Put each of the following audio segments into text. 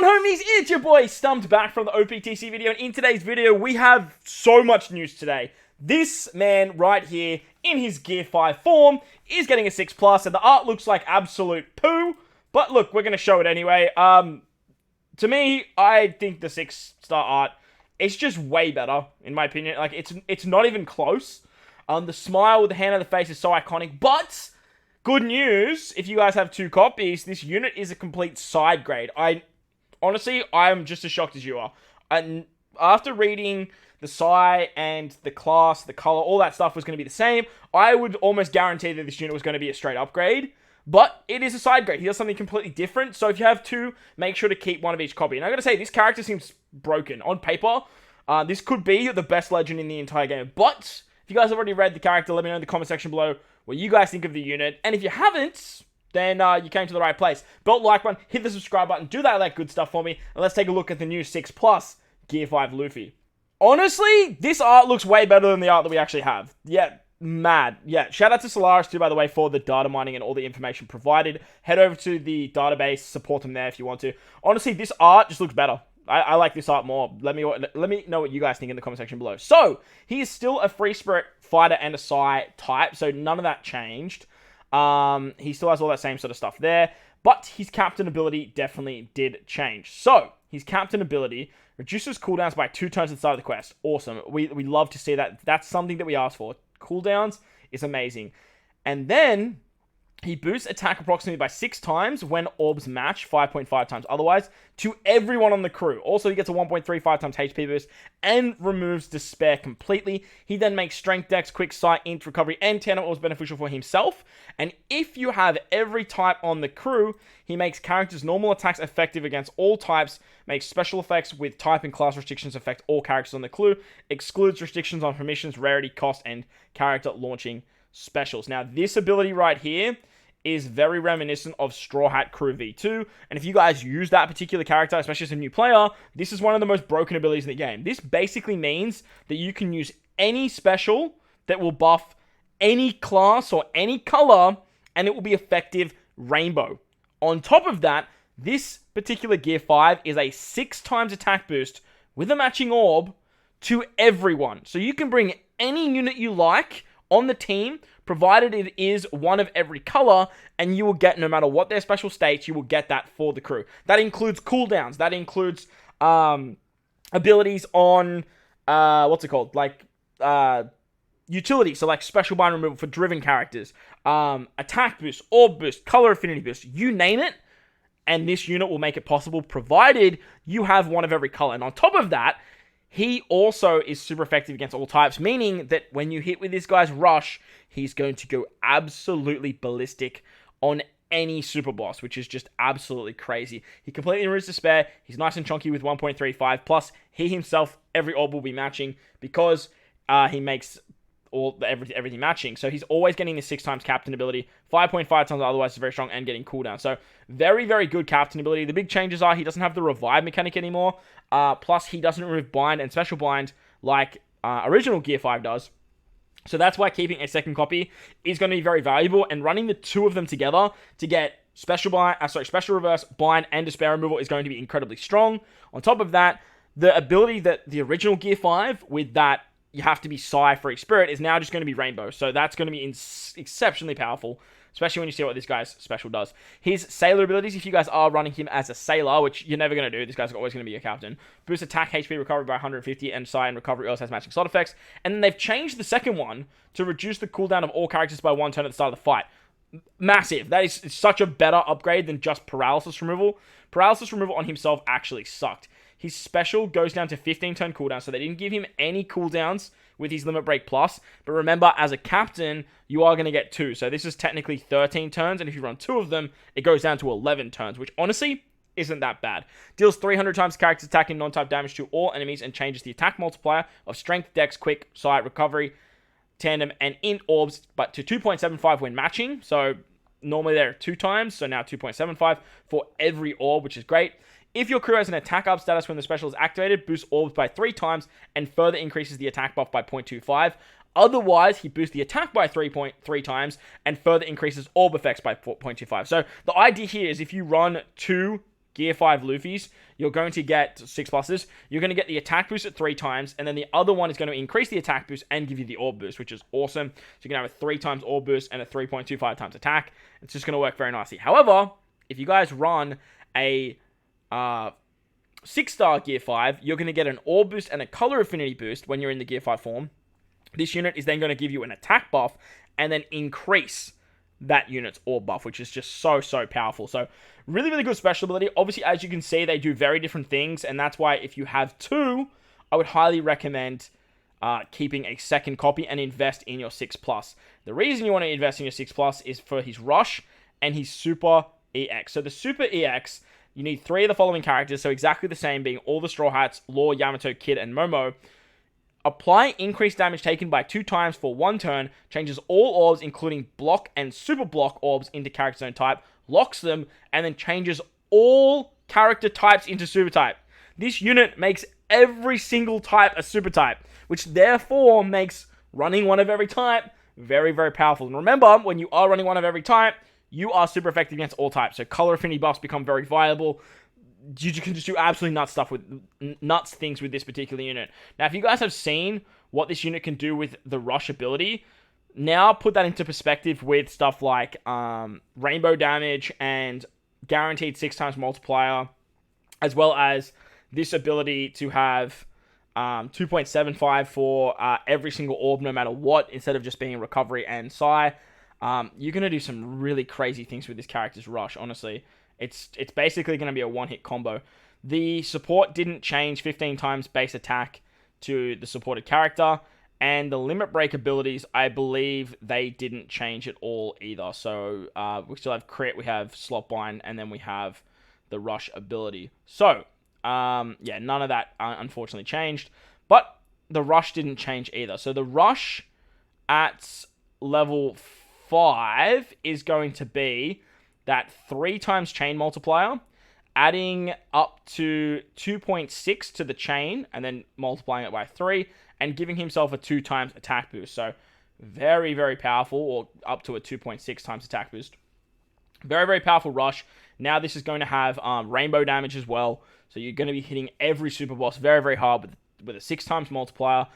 on, homies? It's your boy Stumped back from the Optc video, and in today's video we have so much news today. This man right here, in his Gear 5 form, is getting a 6+, and the art looks like absolute poo, but look, we're going to show it anyway. To me, I think the 6-star art is just way better, in my opinion. Like, it's not even close. The smile with the hand on the face is so iconic, but good news, if you guys have 2 copies, this unit is a complete side grade. Honestly, I'm just as shocked as you are. And after reading the psi and the class, the color, all that stuff was going to be the same, I would almost guarantee that this unit was going to be a straight upgrade. But it is a side grade. He does something completely different. So if you have 2, make sure to keep one of each copy. And I got to say, this character seems broken. On paper, this could be the best legend in the entire game. But if you guys have already read the character, let me know in the comment section below what you guys think of the unit. And if you haven't, then you came to the right place. Belt like button, hit the subscribe button, do that good stuff for me, and let's take a look at the new 6+ Gear 5 Luffy. Honestly, this art looks way better than the art that we actually have. Yeah, mad. Yeah, shout out to Solaris too, by the way, for the data mining and all the information provided. Head over to the database, support them there if you want to. Honestly, this art just looks better. I like this art more. Let me know what you guys think in the comment section below. So, he is still a free spirit fighter and a psi type, so none of that changed. He still has all that same sort of stuff there, but his captain ability definitely did change. So, his captain ability reduces cooldowns by 2 turns at the start of the quest. Awesome. We love to see that. That's something that we asked for. Cooldowns is amazing. And then he boosts attack approximately by 6 times when orbs match 5.5 times otherwise to everyone on the crew. Also, he gets a 1.35 times HP boost and removes despair completely. He then makes strength, dex, quick sight, int, recovery, and 10 orbs beneficial for himself. And if you have every type on the crew, he makes characters' normal attacks effective against all types, makes special effects with type and class restrictions affect all characters on the crew, excludes restrictions on permissions, rarity, cost, and character launching specials. Now, this ability right here is very reminiscent of Straw Hat Crew V2, and if you guys use that particular character, especially as a new player, this is one of the most broken abilities in the game. This basically means that you can use any special that will buff any class or any color, and it will be effective rainbow. On top of that, this particular Gear 5 is a 6 times attack boost with a matching orb to everyone. So you can bring any unit you like on the team, provided it is one of every color, and you will get, no matter what their special states, you will get that for the crew. That includes cooldowns. That includes abilities on, utility. So like special bind removal for driven characters, attack boost, orb boost, color affinity boost, you name it, and this unit will make it possible, provided you have one of every color. And on top of that, he also is super effective against all types, meaning that when you hit with this guy's rush, he's going to go absolutely ballistic on any super boss, which is just absolutely crazy. He completely removes despair. He's nice and chunky with 1.35. Plus, he himself, every orb will be matching because he makes everything matching. So he's always getting the 6 times captain ability, 5.5 times otherwise is very strong, and getting cooldown. So very, very good captain ability. The big changes are he doesn't have the revive mechanic anymore. Plus he doesn't remove bind and special bind like original Gear 5 does. So that's why keeping a second copy is going to be very valuable, and running the 2 of them together to get special reverse, bind, and despair removal is going to be incredibly strong. On top of that, the ability that the original Gear 5 with that you have to be psi for each spirit is now just going to be rainbow. So that's going to be exceptionally powerful, especially when you see what this guy's special does. His sailor abilities, if you guys are running him as a sailor, which you're never going to do, this guy's always going to be your captain. Boost attack, HP, recovery by 150, and psi and recovery also has matching side effects. And then they've changed the second one to reduce the cooldown of all characters by 1 turn at the start of the fight. Massive. That is such a better upgrade than just paralysis removal. Paralysis removal on himself actually sucked. His special goes down to 15 turn cooldown, so they didn't give him any cooldowns with his Limit Break Plus. But remember, as a captain, you are going to get 2. So this is technically 13 turns, and if you run 2 of them, it goes down to 11 turns, which honestly isn't that bad. Deals 300 times character's attack and non-type damage to all enemies, and changes the attack multiplier of strength, dex, quick, sight, recovery, tandem, and int orbs, but to 2.75 when matching. So normally they're 2 times, so now 2.75 for every orb, which is great. If your crew has an attack up status when the special is activated, boosts orbs by 3 times and further increases the attack buff by 0.25. Otherwise, he boosts the attack by 3.3 times and further increases orb effects by 4.25. So the idea here is if you run 2 Gear 5 Luffy's, you're going to get 6 pluses. You're going to get the attack boost at 3 times, and then the other one is going to increase the attack boost and give you the orb boost, which is awesome. So you're going to have a 3 times orb boost and a 3.25 times attack. It's just going to work very nicely. However, if you guys run a 6-star Gear 5, you're going to get an orb boost and a color affinity boost when you're in the Gear 5 form. This unit is then going to give you an attack buff and then increase that unit's orb buff, which is just so powerful. So really, really good special ability. Obviously, as you can see, they do very different things, and that's why if you have 2, I would highly recommend keeping a second copy and invest in your 6+. The reason you want to invest in your 6+ is for his Rush and his Super EX. So the Super EX, you need 3 of the following characters, so exactly the same, being all the Straw Hats, Law, Yamato, Kid, and Momo. Apply increased damage taken by 2 times for 1 turn, changes all orbs, including block and super block orbs, into character zone type, locks them, and then changes all character types into super type. This unit makes every single type a super type, which therefore makes running one of every type very, very powerful. And remember, when you are running one of every type, you are super effective against all types. So color affinity buffs become very viable. You can just do absolutely nuts things with this particular unit. Now, if you guys have seen what this unit can do with the Rush ability, now put that into perspective with stuff like rainbow damage and guaranteed 6 times multiplier, as well as this ability to have 2.75 for every single orb, no matter what, instead of just being recovery and Psi. You're going to do some really crazy things with this character's Rush, honestly. It's basically going to be a one-hit combo. The support didn't change 15 times base attack to the supported character, and the limit break abilities, I believe they didn't change at all either. So we still have crit, we have slot bind, and then we have the Rush ability. So yeah, none of that unfortunately changed, but the Rush didn't change either. So the Rush at level 5 is going to be that 3 times chain multiplier, adding up to 2.6 to the chain, and then multiplying it by 3, and giving himself a 2 times attack boost. So very, very powerful, or up to a 2.6 times attack boost. Very, very powerful Rush. Now this is going to have rainbow damage as well. So you're going to be hitting every super boss very, very hard with a 6 times multiplier.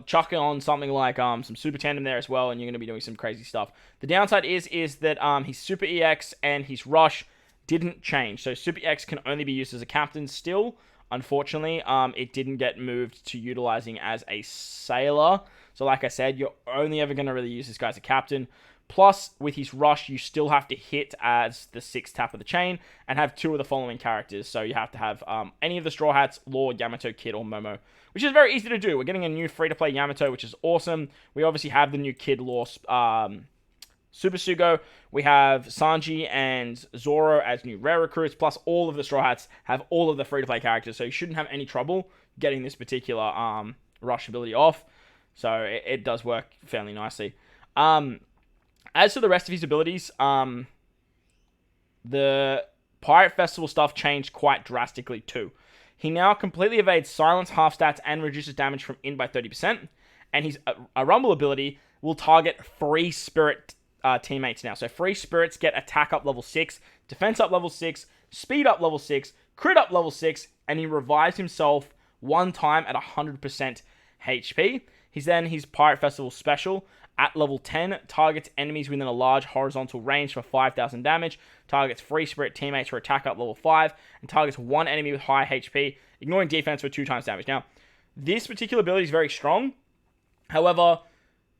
Chucking on something like some super tandem there as well, and you're going to be doing some crazy stuff. The downside is that his Super EX and his Rush didn't change. So Super EX can only be used as a captain still. Unfortunately, it didn't get moved to utilizing as a sailor. So like I said, you're only ever going to really use this guy as a captain. Plus, with his Rush, you still have to hit as the 6th tap of the chain and have 2 of the following characters. So you have to have any of the Straw Hats, Law, Yamato, Kid, or Momo, which is very easy to do. We're getting a new free-to-play Yamato, which is awesome. We obviously have the new Kid, Law, Super Sugo. We have Sanji and Zoro as new rare recruits, plus all of the Straw Hats have all of the free-to-play characters, so you shouldn't have any trouble getting this particular Rush ability off. So it does work fairly nicely. As for the rest of his abilities, the Pirate Festival stuff changed quite drastically too. He now completely evades silence, half stats, and reduces damage from in by 30%. And his a Rumble ability will target free spirit teammates now. So free spirits get attack up level 6, defense up level 6, speed up level 6, crit up level 6, and he revives himself 1 time at 100% HP. He's then his Pirate Festival special. At level 10, targets enemies within a large horizontal range for 5,000 damage, targets free spirit teammates for attack up level 5, and targets 1 enemy with high HP, ignoring defense for 2 times damage. Now, this particular ability is very strong. However,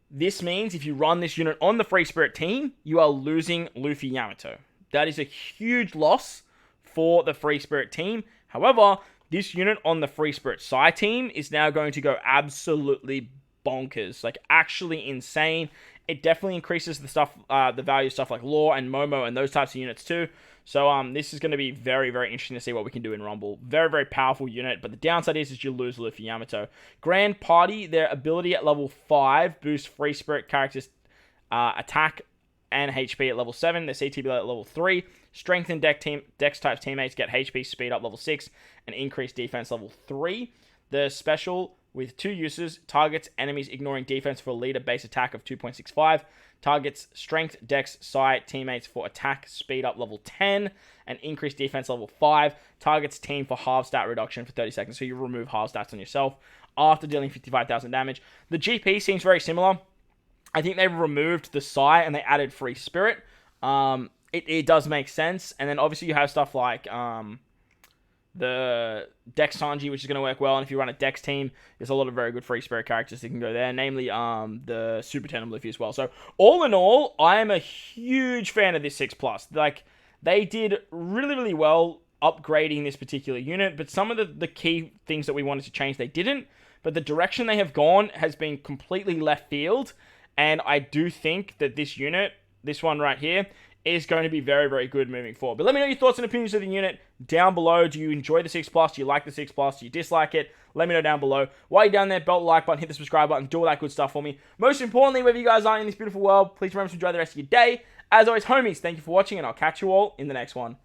this means if you run this unit on the free spirit team, you are losing Luffy Yamato. That is a huge loss for the free spirit team. However, this unit on the free spirit Psi team is now going to go absolutely bonkers, like actually insane. It definitely increases the stuff, the value of stuff like Law and Momo and those types of units too. So this is going to be very, very interesting to see what we can do in Rumble. Very, very powerful unit, but the downside is you lose Luffy Yamato. Grand Party, their ability at level 5 boosts free spirit characters attack and HP at level 7. Their CTB at level 3. Strength and Dex type teammates get HP speed up level 6 and increased defense level 3. The special with 2 uses. Targets enemies ignoring defense for a leader base attack of 2.65. Targets strength, dex, psi, teammates for attack, speed up level 10, and increased defense level 5. Targets team for half stat reduction for 30 seconds. So you remove half stats on yourself after dealing 55,000 damage. The GP seems very similar. I think they removed the psi and they added free spirit. It does make sense. And then obviously you have stuff like the Dex Sanji, which is going to work well. And if you run a Dex team, there's a lot of very good free spirit characters that can go there, namely the Super Tandem Luffy as well. So all in all, I am a huge fan of this 6+. Like, they did really, really well upgrading this particular unit, but some of the key things that we wanted to change, they didn't. But the direction they have gone has been completely left field. And I do think that this unit, this one right here, is going to be very, very good moving forward. But let me know your thoughts and opinions of the unit down below. Do you enjoy the 6+? Do you like the 6+? Do you dislike it? Let me know down below. While you're down there, belt the like button, hit the subscribe button, do all that good stuff for me. Most importantly, wherever you guys are in this beautiful world, please remember to enjoy the rest of your day. As always, homies, thank you for watching, and I'll catch you all in the next one.